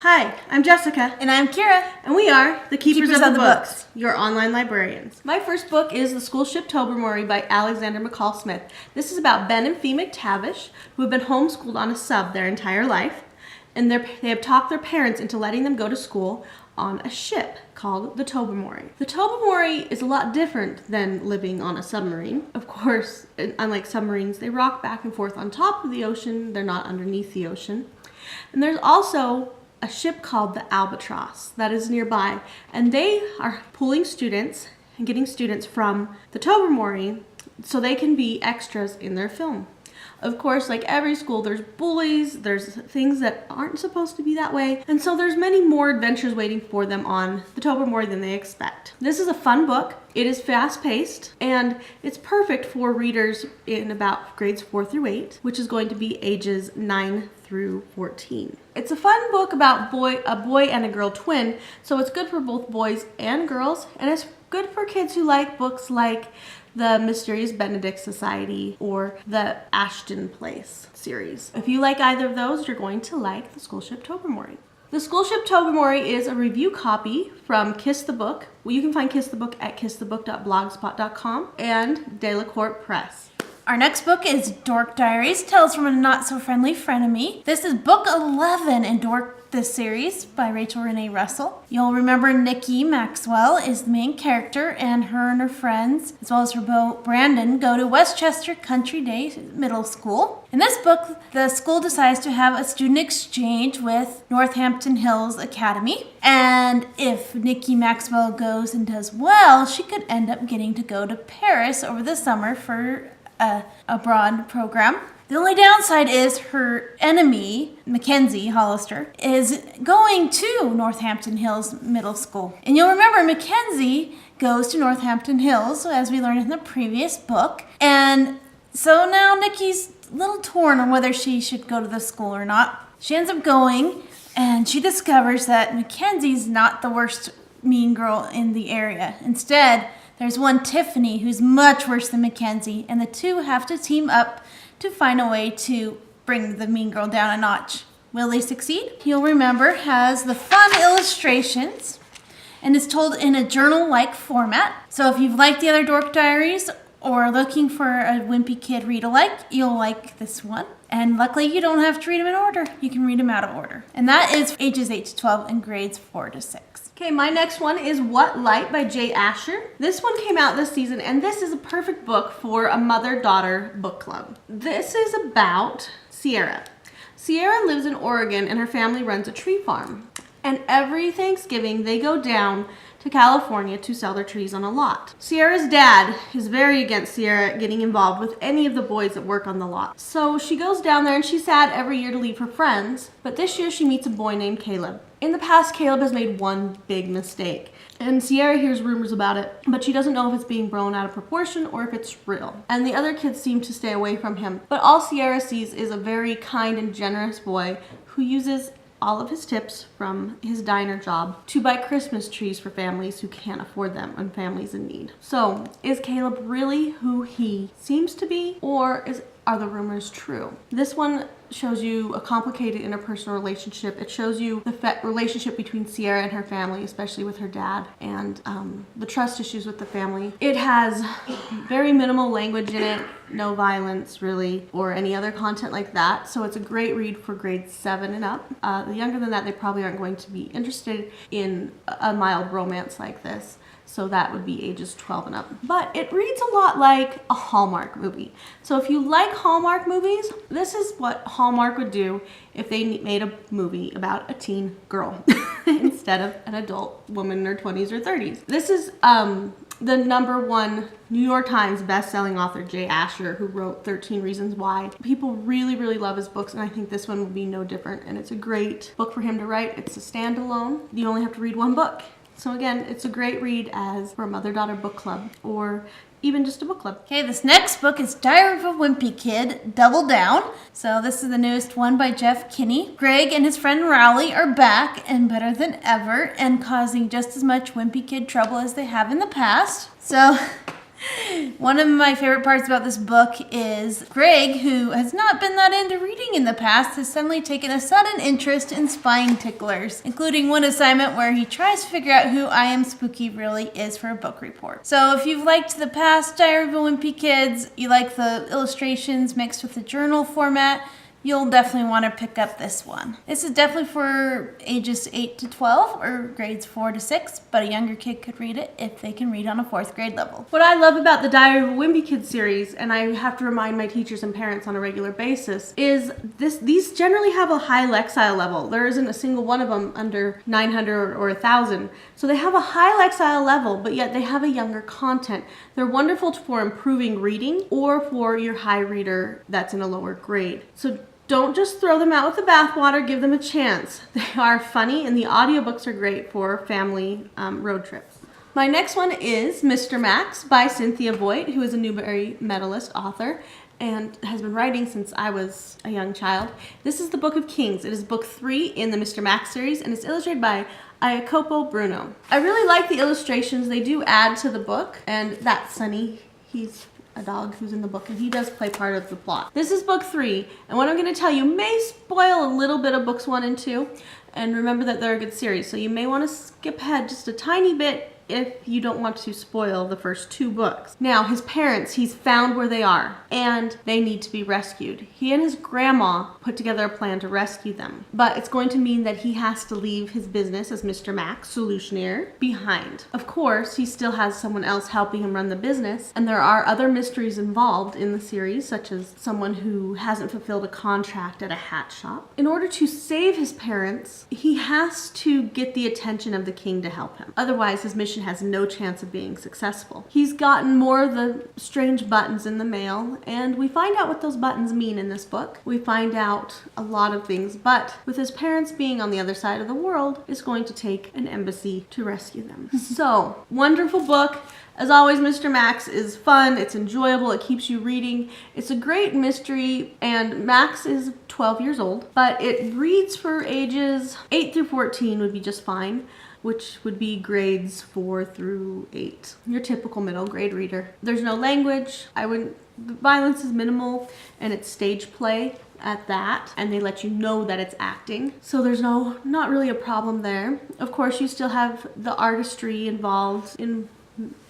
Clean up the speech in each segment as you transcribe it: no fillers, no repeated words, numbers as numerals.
Hi, I'm Jessica. And I'm Kira. And we are the Keepers of the Books, your online librarians. My first book is The School Ship Tobermory by Alexander McCall Smith. This is about Ben and Fee McTavish, who have been homeschooled on a sub their entire life. And they have talked their parents into letting them go to school on a ship called the Tobermory. The Tobermory is a lot different than living on a submarine. Of course, unlike submarines, they rock back and forth on top of the ocean. They're not underneath the ocean. And there's also a ship called the Albatross that is nearby, and they are pulling students and getting students from the Tobermory so they can be extras in their film. Of course, like every school, there's bullies, there's things that aren't supposed to be that way, and so there's many more adventures waiting for them on the Tobermory than they expect. This is a fun book. It is fast-paced, and it's perfect for readers in about grades 4 through 8, which is going to be ages 9 through 14. It's a fun book about a boy and a girl twin, so it's good for both boys and girls, and it's good for kids who like books like the Mysterious Benedict Society or the Ashton Place series. If you like either of those, you're going to like The School Ship Tobermory. The School Ship Tobermory is a review copy from Kiss the Book. Well, you can find Kiss the Book at kissthebook.blogspot.com and Delacorte Press. Our next book is Dork Diaries, Tales from a Not-So-Friendly Frenemy. This is book 11 in this series by Rachel Renee Russell. You'll remember Nikki Maxwell is the main character, and her friends, as well as her beau Brandon, go to Westchester Country Day Middle School. In this book, the school decides to have a student exchange with Northampton Hills Academy, and if Nikki Maxwell goes and does well, she could end up getting to go to Paris over the summer for a abroad program. The only downside is her enemy, Mackenzie Hollister, is going to Northampton Hills Middle School. And you'll remember Mackenzie goes to Northampton Hills, as we learned in the previous book. And so now Nikki's a little torn on whether she should go to the school or not. She ends up going, and she discovers that Mackenzie's not the worst mean girl in the area. Instead, there's one Tiffany who's much worse than Mackenzie, and the two have to team up to find a way to bring the mean girl down a notch. Will they succeed? You'll remember has the fun illustrations and is told in a journal-like format. So if you've liked the other Dork Diaries or looking for a Wimpy Kid read-alike, you'll like this one. And luckily, you don't have to read them in order. You can read them out of order. And that is ages 8 to 12 and grades 4 to 6. Okay, my next one is What Light by Jay Asher. This one came out this season, and this is a perfect book for a mother-daughter book club. This is about Sierra. Sierra lives in Oregon, and her family runs a tree farm. And every Thanksgiving, they go down to California to sell their trees on a lot. Sierra's dad is very against Sierra getting involved with any of the boys that work on the lot. So she goes down there, and she's sad every year to leave her friends, but this year she meets a boy named Caleb. In the past, Caleb has made one big mistake, and Sierra hears rumors about it, but she doesn't know if it's being blown out of proportion or if it's real. And the other kids seem to stay away from him, but all Sierra sees is a very kind and generous boy who uses all of his tips from his diner job to buy Christmas trees for families who can't afford them and families in need. So, is Caleb really who he seems to be, or are the rumors true? This one shows you a complicated interpersonal relationship. It shows you the relationship between Sierra and her family, especially with her dad, and the trust issues with the family. It has very minimal language in it, no violence really, or any other content like that. So it's a great read for grades 7 and up. The younger than that, they probably aren't going to be interested in a mild romance like this. So that would be ages 12 and up. But it reads a lot like a Hallmark movie. So if you like Hallmark movies, this is what Hallmark would do if they made a movie about a teen girl instead of an adult woman in her 20s or 30s. This is the #1 New York Times best-selling author, Jay Asher, who wrote 13 Reasons Why. People really, really love his books, and I think this one will be no different. And it's a great book for him to write. It's a standalone. You only have to read one book. So again, it's a great read as for a mother-daughter book club, or even just a book club. Okay, this next book is Diary of a Wimpy Kid, Double Down. So this is the newest one by Jeff Kinney. Greg and his friend Rowley are back and better than ever and causing just as much Wimpy Kid trouble as they have in the past. So One of my favorite parts about this book is Greg, who has not been that into reading in the past, has suddenly taken a sudden interest in spine ticklers, including one assignment where he tries to figure out who I Am Spooky really is for a book report. So if you've liked the past Diary of a Wimpy Kids, you like the illustrations mixed with the journal format, you'll definitely want to pick up this one. This is definitely for ages 8 to 12 or grades 4 to 6, but a younger kid could read it if they can read on a 4th grade level. What I love about the Diary of a Wimpy Kid series, and I have to remind my teachers and parents on a regular basis, is these generally have a high Lexile level. There isn't a single one of them under 900 or 1,000. So they have a high Lexile level, but yet they have a younger content. They're wonderful for improving reading or for your high reader that's in a lower grade. So don't just throw them out with the bathwater, give them a chance. They are funny, and the audiobooks are great for family road trips. My next one is Mr. Max by Cynthia Voigt, who is a Newbery medalist author and has been writing since I was a young child. This is the Book of Kings. It is book 3 in the Mr. Max series, and it's illustrated by Iacopo Bruno. I really like the illustrations. They do add to the book, and that's Sunny. He's a dog who's in the book, and he does play part of the plot. This is book 3, and what I'm going to tell you may spoil a little bit of books 1 and 2, and remember that they're a good series, so you may want to skip ahead just a tiny bit if you don't want to spoil the first 2 books. Now, his parents, he's found where they are, and they need to be rescued. He and his grandma put together a plan to rescue them, but it's going to mean that he has to leave his business as Mr. Max, solutioneer, behind. Of course, he still has someone else helping him run the business, and there are other mysteries involved in the series, such as someone who hasn't fulfilled a contract at a hat shop. In order to save his parents, he has to get the attention of the king to help him. Otherwise, his mission has no chance of being successful. He's gotten more of the strange buttons in the mail, and we find out what those buttons mean in this book. We find out a lot of things, but with his parents being on the other side of the world, it's going to take an embassy to rescue them. So, wonderful book. As always, Mr. Max is fun, it's enjoyable, it keeps you reading. It's a great mystery, and Max is 12 years old, but it reads for ages 8 through 14 would be just fine, which would be grades 4 through 8. Your typical middle grade reader. There's no language. The violence is minimal, and it's stage play at that, and they let you know that it's acting. So there's not really a problem there. Of course, you still have the artistry involved in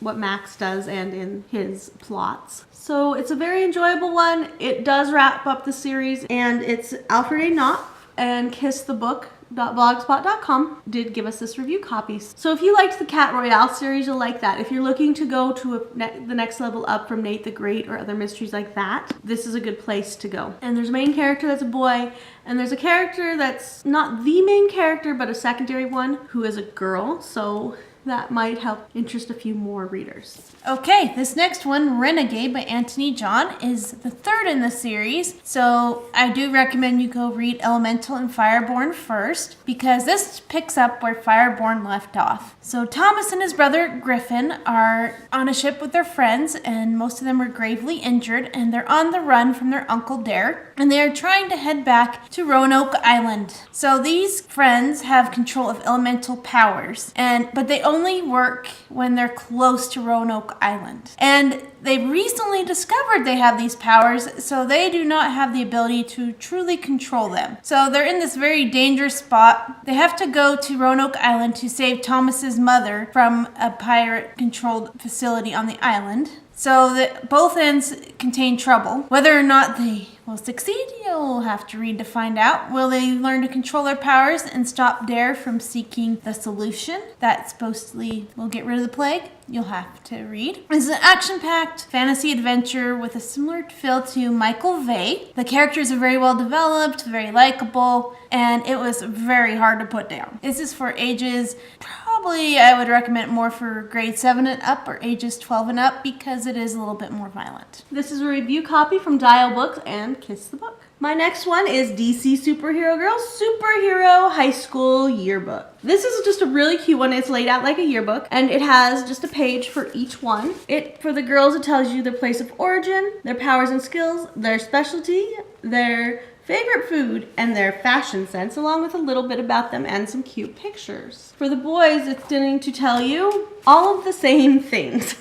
what Max does and in his plots. So it's a very enjoyable one. It does wrap up the series, and it's Alfred A. Knopf and kissthebook.blogspot.com did give us this review copy. So if you liked the Cat Royale series, you'll like that. If you're looking to go to the next level up from Nate the Great or other mysteries like that, this is a good place to go. And there's a main character that's a boy, and there's a character that's not the main character, but a secondary one who is a girl. So that might help interest a few more readers. Okay, this next one, Renegade by Antony John, is the 3rd in the series. So I do recommend you go read Elemental and Fireborn first, because this picks up where Fireborn left off. So Thomas and his brother Griffin are on a ship with their friends, and most of them are gravely injured, and they're on the run from their Uncle Derek, and they are trying to head back to Roanoke Island. So these friends have control of elemental powers, but they only work when they're close to Roanoke Island. And they recently discovered they have these powers, so they do not have the ability to truly control them. So they're in this very dangerous spot. They have to go to Roanoke Island to save Thomas's mother from a pirate-controlled facility on the island. So that both ends contain trouble. Whether or not they will succeed, you'll have to read to find out. Will they learn to control their powers and stop Dare from seeking the solution that supposedly will get rid of the plague? You'll have to read. It's an action-packed fantasy adventure with a similar feel to Michael Vey. The characters are very well developed, very likable, and it was very hard to put down. This is for ages, probably I would recommend more for grade 7 and up or ages 12 and up, because it is a little bit more violent. This is a review copy from Dial Books and Kiss the Book. My next one is DC Superhero Girls Superhero High School Yearbook. This is just a really cute one. It's laid out like a yearbook, and it has just a page for each one. For the girls, it tells you their place of origin, their powers and skills, their specialty, their favorite food, and their fashion sense, along with a little bit about them and some cute pictures. For the boys, it's going to tell you all of the same things,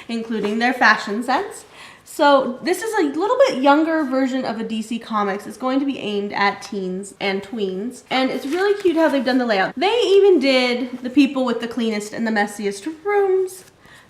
including their fashion sense. So this is a little bit younger version of a DC Comics. It's going to be aimed at teens and tweens. And it's really cute how they've done the layout. They even did the people with the cleanest and the messiest rooms,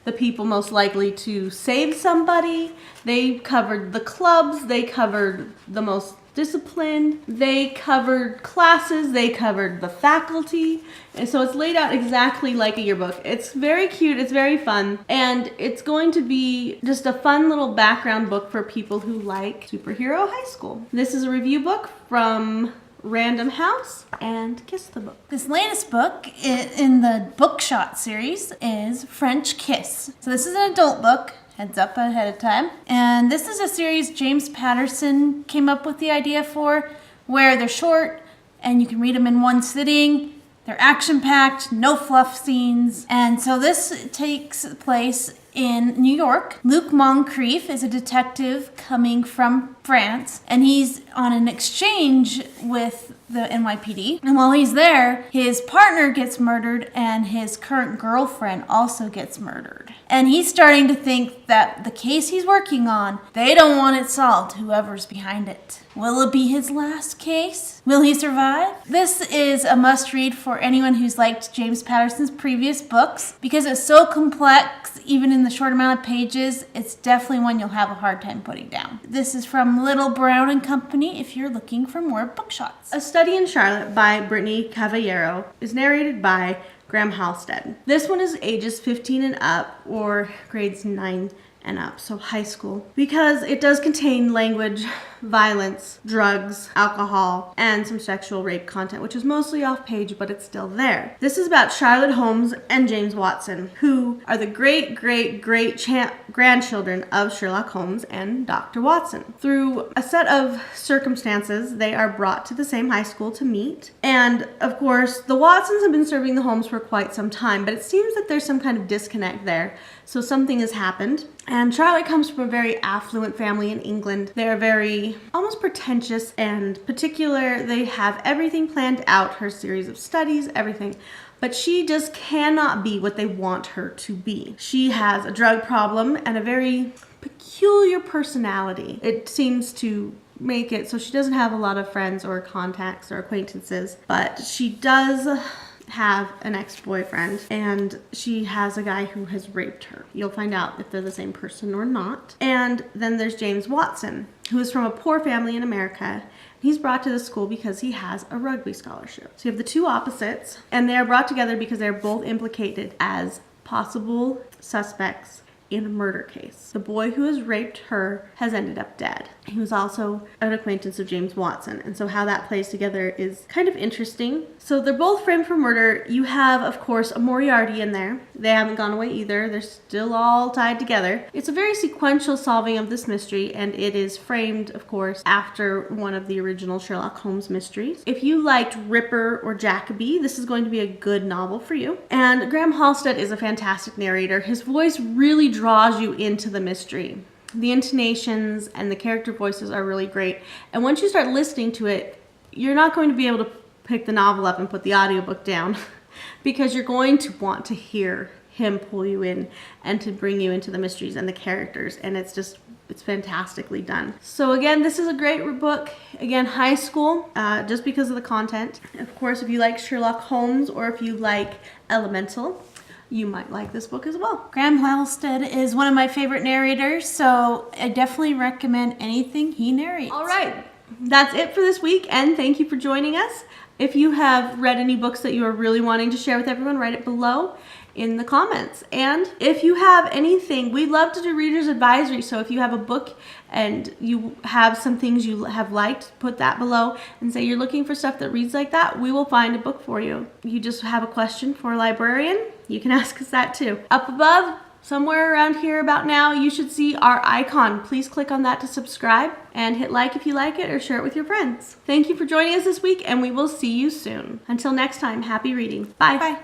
the people most likely to save somebody. They covered the clubs. They covered the most disciplined. They covered classes. They covered the faculty. And so it's laid out exactly like a yearbook. It's very cute. It's very fun. And it's going to be just a fun little background book for people who like superhero high school. This is a review book from Random House and Kiss the Book. This latest book in the Bookshot series is French Kiss. So this is an adult book. Heads up ahead of time. And this is a series James Patterson came up with the idea for, where they're short and you can read them in one sitting. They're action-packed, no fluff scenes. And so this takes place in New York. Luc Moncrief is a detective coming from France, and he's on an exchange with the NYPD. And while he's there, his partner gets murdered and his current girlfriend also gets murdered. And he's starting to think that the case he's working on, they don't want it solved, whoever's behind it. Will it be his last case? Will he survive? This is a must-read for anyone who's liked James Patterson's previous books. Because it's so complex, even in the short amount of pages, it's definitely one you'll have a hard time putting down. This is from Little Brown and Company if you're looking for more bookshots. A Study in Charlotte by Brittany Cavallero is narrated by Graham Halstead. This one is ages 15 and up, or grades 9 and up, so high school, because it does contain language, violence, drugs, alcohol, and some sexual rape content, which is mostly off page, but it's still there. This is about Charlotte Holmes and James Watson, who are the great-great-great-grandchildren of Sherlock Holmes and Dr. Watson. Through a set of circumstances, they are brought to the same high school to meet. And of course, the Watsons have been serving the Holmes for quite some time, but it seems that there's some kind of disconnect there. So something has happened. And Charlotte comes from a very affluent family in England. They're very almost pretentious and particular. They have everything planned out, her series of studies, everything. But she just cannot be what they want her to be. She has a drug problem and a very peculiar personality. It seems to make it so she doesn't have a lot of friends or contacts or acquaintances, but she does have an ex-boyfriend, and she has a guy who has raped her. You'll find out if they're the same person or not. And then there's James Watson, who is from a poor family in America. He's brought to the school because he has a rugby scholarship. So you have the two opposites, and they are brought together because they're both implicated as possible suspects in a murder case. The boy who has raped her has ended up dead. He was also an acquaintance of James Watson, and so how that plays together is kind of interesting. So they're both framed for murder. You have, of course, a Moriarty in there. They haven't gone away either. They're still all tied together. It's a very sequential solving of this mystery, and it is framed, of course, after one of the original Sherlock Holmes mysteries. If you liked Ripper or Jacoby, this is going to be a good novel for you. And Graham Halstead is a fantastic narrator. His voice really draws you into the mystery. The intonations and the character voices are really great. And once you start listening to it, you're not going to be able to pick the novel up and put the audiobook down because you're going to want to hear him pull you in and to bring you into the mysteries and the characters. And it's fantastically done. So again, this is a great book. Again, high school, just because of the content. Of course, if you like Sherlock Holmes or if you like Elemental, you might like this book as well. Graham Halstead is one of my favorite narrators, so I definitely recommend anything he narrates. All right, that's it for this week, and thank you for joining us. If you have read any books that you are really wanting to share with everyone, write it below in the comments. And if you have anything, we'd love to do reader's advisory. So if you have a book and you have some things you have liked, put that below and say you're looking for stuff that reads like that. We will find a book for you. You just have a question for a librarian, you can ask us that too. Up above, somewhere around here about now, you should see our icon. Please click on that to subscribe and hit like if you like it or share it with your friends. Thank you for joining us this week, and we will see you soon. Until next time, happy reading. Bye. Bye.